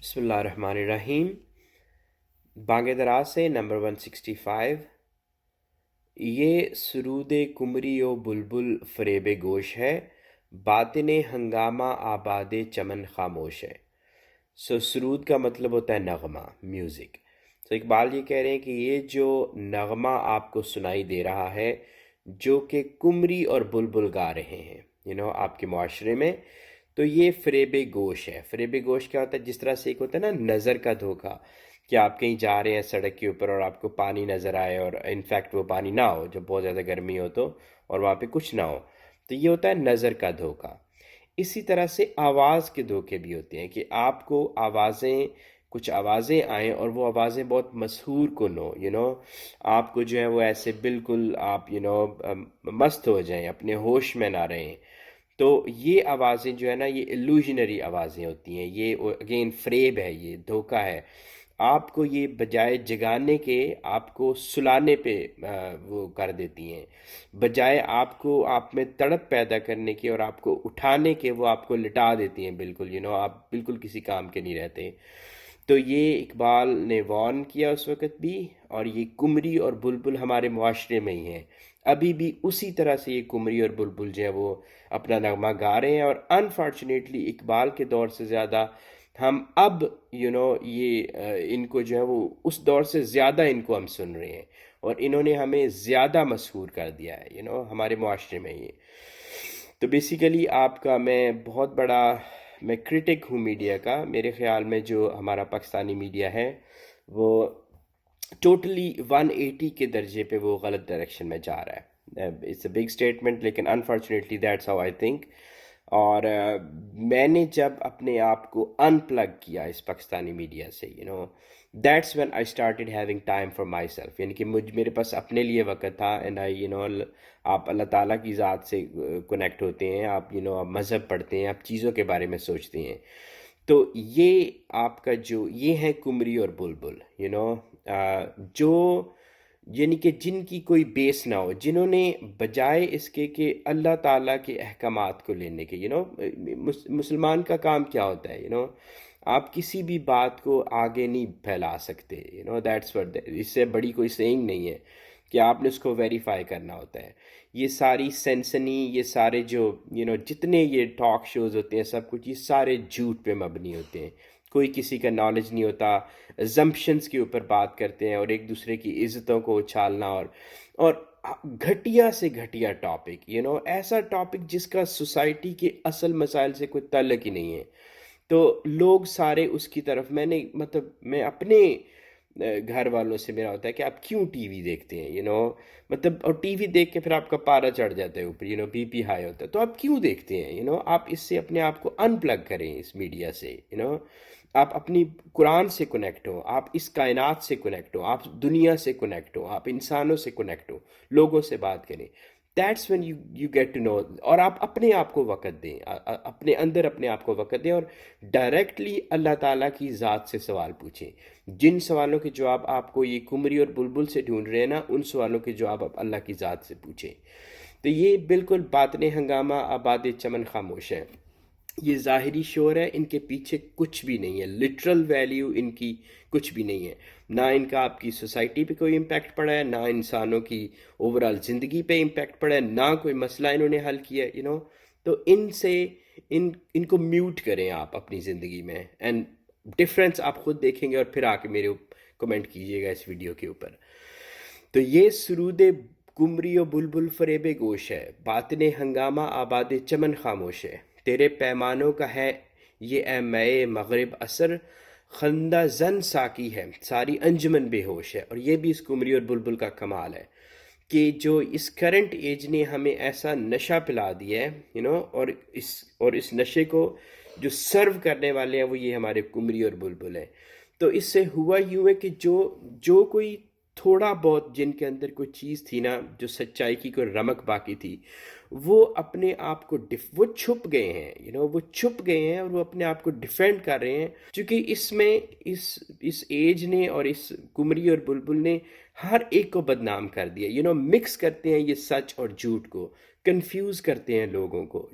بسم اللہ الرحمن الرحیم۔ بانگ دراز سے نمبر 165۔ یہ سرود قمری و بلبل فریب گوش ہے، باطن ہنگامہ آباد چمن خاموش ہے۔ سرود کا مطلب ہوتا ہے نغمہ، میوزک۔ اقبال یہ کہہ رہے ہیں کہ یہ جو نغمہ آپ کو سنائی دے رہا ہے جو کہ قمری اور بلبل گا رہے ہیں آپ کے معاشرے میں، تو یہ فریب گوش ہے۔ فریب گوش کیا ہوتا ہے؟ جس طرح سے ایک ہوتا ہے نا نظر کا دھوکہ، کہ آپ کہیں جا رہے ہیں سڑک کے اوپر اور آپ کو پانی نظر آئے اور انفیکٹ وہ پانی نہ ہو، جب بہت زیادہ گرمی ہو تو، اور وہاں پہ کچھ نہ ہو، تو یہ ہوتا ہے نظر کا دھوکہ۔ اسی طرح سے آواز کے دھوکے بھی ہوتے ہیں کہ آپ کو کچھ آوازیں آئیں اور وہ آوازیں بہت مسحور کن ہو آپ کو جو ہے وہ ایسے بالکل آپ مست ہو جائیں، اپنے ہوش میں نہ رہیں۔ تو یہ آوازیں جو ہے نا، یہ ایلوژنری آوازیں ہوتی ہیں، یہ اگین فریب ہے، یہ دھوکہ ہے۔ آپ کو یہ بجائے جگانے کے آپ کو سلانے پہ وہ کر دیتی ہیں، بجائے آپ میں تڑپ پیدا کرنے کے اور آپ کو اٹھانے کے وہ آپ کو لٹا دیتی ہیں بالکل آپ بالکل کسی کام کے نہیں رہتے۔ تو یہ اقبال نے وارن کیا اس وقت بھی، اور یہ قمری اور بلبل ہمارے معاشرے میں ہی ہیں، ابھی بھی اسی طرح سے یہ قمری اور بلبل جو ہے وہ اپنا نغمہ گا رہے ہیں۔ اور انفارچونیٹلی اقبال کے دور سے زیادہ ہم اب یہ ان کو جو ہے وہ اس دور سے زیادہ ان کو ہم سن رہے ہیں، اور انہوں نے ہمیں زیادہ مسحور کر دیا ہے ہمارے معاشرے میں یہ۔ تو بیسیکلی آپ کا میں کرٹک ہوں میڈیا کا۔ میرے خیال میں جو ہمارا پاکستانی میڈیا ہے وہ ٹوٹلی 180 کے درجے پہ وہ غلط ڈائریکشن میں جا رہا ہے۔ اٹس اے بگ اسٹیٹمنٹ، لیکن unfortunately that's how I think. اور میں نے جب اپنے آپ کو ان پلگ کیا اس پاکستانی میڈیا سے that's when I started having time for my self, یعنی کہ میرے پاس اپنے لیے وقت تھا۔ اینڈ آئی آپ اللہ تعالیٰ کی ذات سے کنیکٹ ہوتے ہیں، آپ آپ مذہب پڑھتے ہیں، آپ چیزوں کے بارے میں سوچتے ہیں۔ تو یہ آپ کا یہ ہے قمری اور بلبل جو یعنی کہ جن کی کوئی بیس نہ ہو، جنہوں نے بجائے اس کے کہ اللہ تعالیٰ کے احکامات کو لینے کے مسلمان کا کام کیا ہوتا ہے آپ کسی بھی بات کو آگے نہیں پھیلا سکتے دیٹس what اس سے بڑی کوئی سینگ نہیں ہے کہ آپ نے اس کو ویریفائی کرنا ہوتا ہے۔ یہ ساری سینسنی، یہ سارے جو جتنے یہ ٹاک شوز ہوتے ہیں، سب کچھ یہ سارے جھوٹ پہ مبنی ہوتے ہیں۔ کوئی کسی کا نالج نہیں ہوتا، ازمپشنز کے اوپر بات کرتے ہیں اور ایک دوسرے کی عزتوں کو اچھالنا، اور گھٹیا سے گھٹیا ٹاپک ایسا ٹاپک جس کا سوسائٹی کے اصل مسائل سے کوئی تعلق ہی نہیں ہے، تو لوگ سارے اس کی طرف۔ میں اپنے گھر والوں سے میرا ہوتا ہے کہ آپ کیوں ٹی وی دیکھتے ہیں اور ٹی وی دیکھ کے پھر آپ کا پارا چڑھ جاتا ہے اوپر بی پی ہائی ہوتا ہے، تو آپ کیوں دیکھتے ہیں آپ اس سے اپنے آپ کو ان پلگ کریں اس میڈیا سے آپ اپنی قرآن سے کنیکٹ ہو، آپ اس کائنات سے کنیکٹ ہو، آپ دنیا سے کنیکٹ ہو، آپ انسانوں سے کنیکٹ ہو، لوگوں سے بات کریں۔ That's when you get to know, اور آپ اپنے آپ کو وقت دیں، اپنے اندر اپنے آپ کو وقت دیں، اور ڈائریکٹلی اللہ تعالیٰ کی ذات سے سوال پوچھیں۔ جن سوالوں کے جواب آپ کو یہ قمری اور بلبل سے ڈھونڈ رہے ہیں نا، ان سوالوں کے جواب آپ اللہ کی ذات سے پوچھیں۔ تو یہ بالکل باطن ہنگامہ آباد چمن خاموش ہے۔ یہ ظاہری شور ہے، ان کے پیچھے کچھ بھی نہیں ہے، لٹرل ویلیو ان کی کچھ بھی نہیں ہے۔ نہ ان کا آپ کی سوسائٹی پہ کوئی امپیکٹ پڑا ہے، نہ انسانوں کی اوورال زندگی پہ امپیکٹ پڑا ہے، نہ کوئی مسئلہ انہوں نے حل کیا تو ان کو میوٹ کریں آپ اپنی زندگی میں، اینڈ ڈفرینس آپ خود دیکھیں گے، اور پھر آ کے میرے کمنٹ کیجیے گا اس ویڈیو کے اوپر۔ تو یہ سرود قمری و بلبل فریب گوش ہے، باطن ہنگامہ آباد چمن خاموش ہے۔ تیرے پیمانوں کا ہے یہ اے مے مغرب اثر، خندہ زن ساقی ہے ساری انجمن بے ہوش ہے۔ اور یہ بھی اس قمری اور بلبل کا کمال ہے کہ جو اس کرنٹ ایج نے ہمیں ایسا نشہ پلا دیا ہے اور اس نشے کو جو سرو کرنے والے ہیں وہ یہ ہمارے قمری اور بلبل ہیں۔ تو اس سے ہوا یوں ہے کہ جو کوئی تھوڑا بہت جن کے اندر کوئی چیز تھی نا، جو سچائی کی کوئی رمق باقی تھی، وہ اپنے آپ کو وہ چھپ گئے ہیں، وہ چھپ گئے ہیں اور وہ اپنے آپ کو ڈیفینڈ کر رہے ہیں، چونکہ اس میں اس ایج نے اور اس کمری اور بلبل نے ہر ایک کو بدنام کر دیا، مکس کرتے ہیں یہ سچ اور جھوٹ کو، کنفیوز کرتے ہیں لوگوں کو،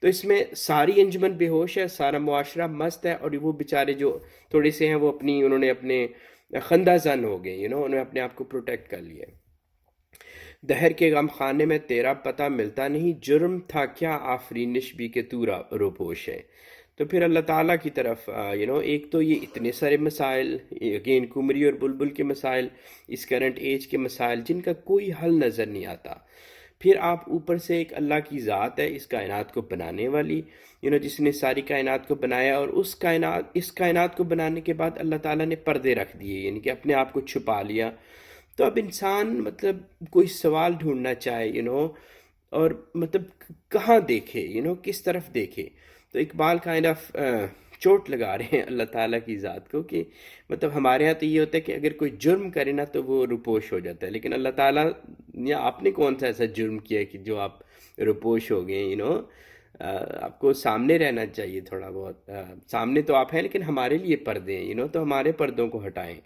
تو اس میں ساری انجمن بے ہوش ہے، سارا معاشرہ مست ہے، اور وہ بیچارے جو تھوڑے سے ہیں وہ انہوں نے اپنے خندہ زن ہو گئے، انہوں نے اپنے آپ کو پروٹیکٹ کر لیا۔ دہر کے غم خانے میں تیرا پتہ ملتا نہیں، جرم تھا کیا آفرینش بھی کہ تو روپوش ہے۔ تو پھر اللہ تعالیٰ کی طرف ایک تو یہ اتنے سارے مسائل، اگین کمری اور بلبل کے مسائل، اس کرنٹ ایج کے مسائل جن کا کوئی حل نظر نہیں آتا۔ پھر آپ اوپر سے ایک اللہ کی ذات ہے اس کائنات کو بنانے والی، جس نے ساری کائنات کو بنایا، اور اس کائنات کو بنانے کے بعد اللہ تعالیٰ نے پردے رکھ دیے، یعنی کہ اپنے آپ کو چھپا لیا۔ تو اب انسان مطلب کوئی سوال ڈھونڈنا چاہے، اور مطلب کہاں دیکھے، کس طرف دیکھے۔ تو اقبال کائنڈ آف چوٹ لگا رہے ہیں اللہ تعالیٰ کی ذات کو، کہ مطلب ہمارے ہاں تو یہ ہوتا ہے کہ اگر کوئی جرم کرے نا تو وہ روپوش ہو جاتا ہے، لیکن اللہ تعالیٰ یا آپ نے کون سا ایسا جرم کیا ہے کہ جو آپ روپوش ہو گئے؟ آپ کو سامنے رہنا چاہیے تھوڑا بہت، سامنے تو آپ ہیں لیکن ہمارے لیے پردے ہیں، تو ہمارے پردوں کو ہٹائیں۔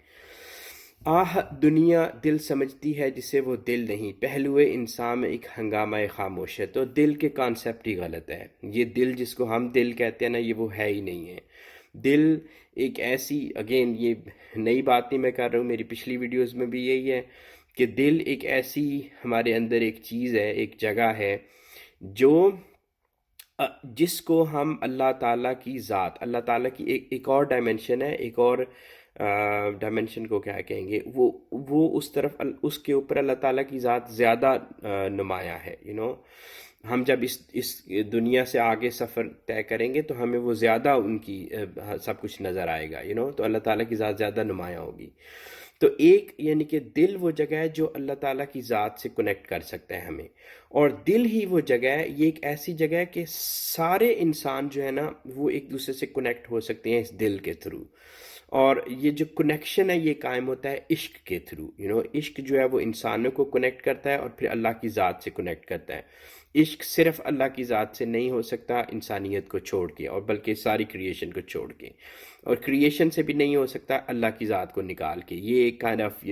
آہ دنیا دل سمجھتی ہے جسے وہ دل نہیں، پہلوئے انسان میں ایک ہنگامہ خاموش ہے۔ تو دل کے کانسیپٹ ہی غلط ہے، یہ دل جس کو ہم دل کہتے ہیں نا، یہ وہ ہے ہی نہیں ہے۔ دل ایک ایسی، اگین یہ نئی بات نہیں میں کر رہا ہوں، میری پچھلی ویڈیوز میں بھی یہی ہے کہ دل ایک ایسی ہمارے اندر ایک چیز ہے، ایک جگہ ہے جو جس کو ہم اللہ تعالیٰ کی ذات، اللہ تعالیٰ کی ایک اور ڈائمنشن ہے، ایک اور ڈائمنشن کو کیا کہیں گے، وہ اس طرف اس کے اوپر اللہ تعالیٰ کی ذات زیادہ نمایاں ہے۔ ہم جب اس دنیا سے آگے سفر طے کریں گے تو ہمیں وہ زیادہ ان کی سب کچھ نظر آئے گا، تو اللہ تعالیٰ کی ذات زیادہ نمایاں ہوگی۔ تو ایک یعنی کہ دل وہ جگہ ہے جو اللہ تعالیٰ کی ذات سے کنیکٹ کر سکتا ہے ہمیں، اور دل ہی وہ جگہ ہے، یہ ایک ایسی جگہ ہے کہ سارے انسان جو ہے نا وہ ایک دوسرے سے کنیکٹ ہو سکتے ہیں اس دل کے تھرو، اور یہ جو کنیکشن ہے یہ قائم ہوتا ہے عشق کے تھرو۔ عشق جو ہے وہ انسانوں کو کنیکٹ کرتا ہے اور پھر اللہ کی ذات سے کنیکٹ کرتا ہے۔ عشق صرف اللہ کی ذات سے نہیں ہو سکتا انسانیت کو چھوڑ کے، اور بلکہ ساری کریشن کو چھوڑ کے، اور کریشن سے بھی نہیں ہو سکتا اللہ کی ذات کو نکال کے۔ یہ ایک کائنڈ آف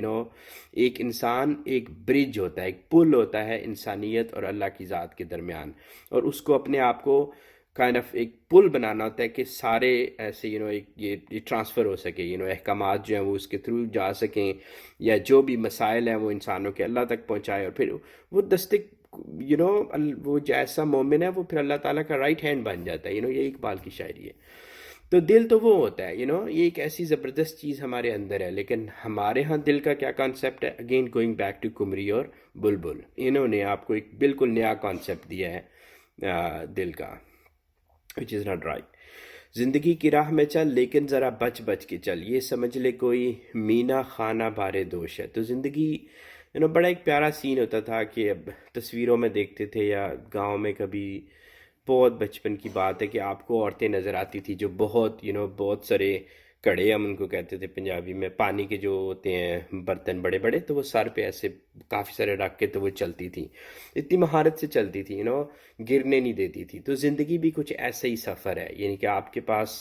ایک انسان ایک برج ہوتا ہے، ایک پل ہوتا ہے انسانیت اور اللہ کی ذات کے درمیان، اور اس کو اپنے آپ کو کائنڈ آف ایک پل بنانا ہوتا ہے کہ سارے ایسے ایک یہ ٹرانسفر ہو سکے، احکامات جو ہیں وہ اس کے تھرو جا سکیں، یا جو بھی مسائل ہیں وہ انسانوں کے اللہ تک پہنچائے، اور پھر وہ دستک وہ جیسا مومن ہے وہ پھر اللہ تعالیٰ کا رائٹ ہینڈ بن جاتا ہے۔ یہ اقبال کی شاعری ہے۔ تو دل تو وہ ہوتا ہے، یہ ایک ایسی زبردست چیز ہمارے اندر ہے، لیکن ہمارے ہاں دل کا کیا کانسیپٹ ہے؟ اگین گوئنگ بیک ٹو کمری اور بلبل، انہوں نے آپ کو ایک بالکل نیا کانسیپٹ دیا ہے دل کا، which is not right۔ زندگی کی راہ میں چل لیکن ذرا بچ بچ کے چل، یہ سمجھ لے کوئی مینا خانہ بارے دوش ہے۔ تو زندگی بڑا ایک پیارا سین ہوتا تھا کہ اب تصویروں میں دیکھتے تھے یا گاؤں میں کبھی، بہت بچپن کی بات ہے کہ آپ کو عورتیں نظر آتی تھی جو بہت بہت سارے کڑے، ہم ان کو کہتے تھے پنجابی میں، پانی کے جو ہوتے ہیں برتن بڑے بڑے، تو وہ سر پہ ایسے کافی سارے رکھ کے تو وہ چلتی تھی، اتنی مہارت سے چلتی تھی، گرنے نہیں دیتی تھی۔ تو زندگی بھی کچھ ایسا ہی سفر ہے، یعنی کہ آپ کے پاس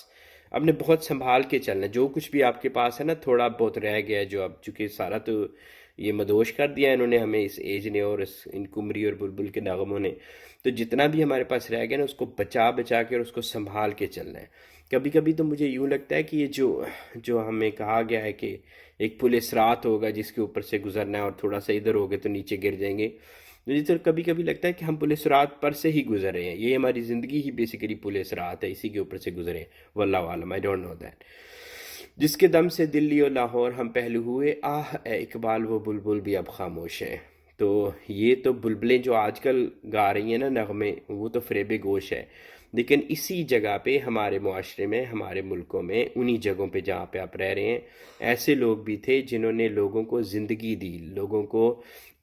آپ نے بہت سنبھال کے چلنا، جو کچھ بھی آپ کے پاس ہے نا، تھوڑا بہت رہ گیا ہے جو اب، چونکہ سارا تو یہ مدوش کر دیا انہوں نے ہمیں، اس ایج نے اور ان کمری اور بلبل کے نغموں نے، تو جتنا بھی ہمارے پاس رہ گیا نا اس کو بچا بچا کے اور اس کو سنبھال کے چلنا ہے۔ کبھی کبھی تو مجھے یوں لگتا ہے کہ یہ جو ہمیں کہا گیا ہے کہ ایک پل صراط ہوگا جس کے اوپر سے گزرنا ہے، اور تھوڑا سا ادھر ہوگے تو نیچے گر جائیں گے، مجھے تو کبھی کبھی لگتا ہے کہ ہم پل صراط پر سے ہی گزر رہے ہیں، یہ ہماری زندگی ہی بیسیکلی پل صراط ہے، اسی کے اوپر سے گزرے ہیں، واللہ عالم، I don't know that۔ جس کے دم سے دلی و لاہور ہم پہلو ہوئے، آہ اے اقبال وہ بلبل بھی اب خاموش ہیں۔ تو یہ تو بلبلیں جو آج کل گا رہی ہیں نا نغمے، وہ تو فریب گوش ہے، لیکن اسی جگہ پہ ہمارے معاشرے میں، ہمارے ملکوں میں، انہی جگہوں پہ جہاں پہ آپ رہ رہے ہیں، ایسے لوگ بھی تھے جنہوں نے لوگوں کو زندگی دی، لوگوں کو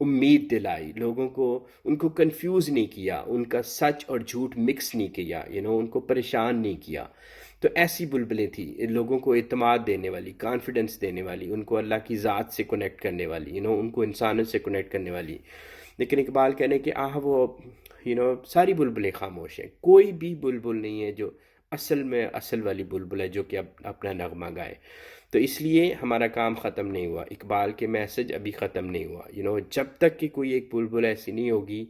امید دلائی، لوگوں کو ان کو کنفیوز نہیں کیا، ان کا سچ اور جھوٹ مکس نہیں کیا، ان کو پریشان نہیں کیا۔ تو ایسی بلبلیں تھیں، لوگوں کو اعتماد دینے والی، کانفیڈنس دینے والی، ان کو اللہ کی ذات سے کنیکٹ کرنے والی، ان کو انسانوں سے کنیکٹ کرنے والی۔ لیکن اقبال کہنے کہ وہ ساری بلبلیں خاموش ہیں، کوئی بھی بلبل نہیں ہے جو اصل میں اصل والی بلبل ہے جو کہ اپنا نغمہ گائے. تو اس لیے ہمارا کام ختم نہیں ہوا، اقبال کے میسج ابھی ختم نہیں ہوا. جب تک کہ کوئی ایک بلبل ایسی نہیں ہوگی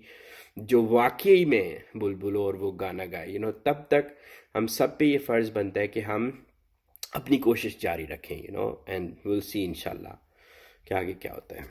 جو واقعی میں بلبل اور وہ گانا گائے، تب تک ہم سب پہ یہ فرض بنتا ہے کہ ہم اپنی کوشش جاری رکھیں. اینڈ ول سی انشاءاللہ کہ آگے کیا ہوتا ہے.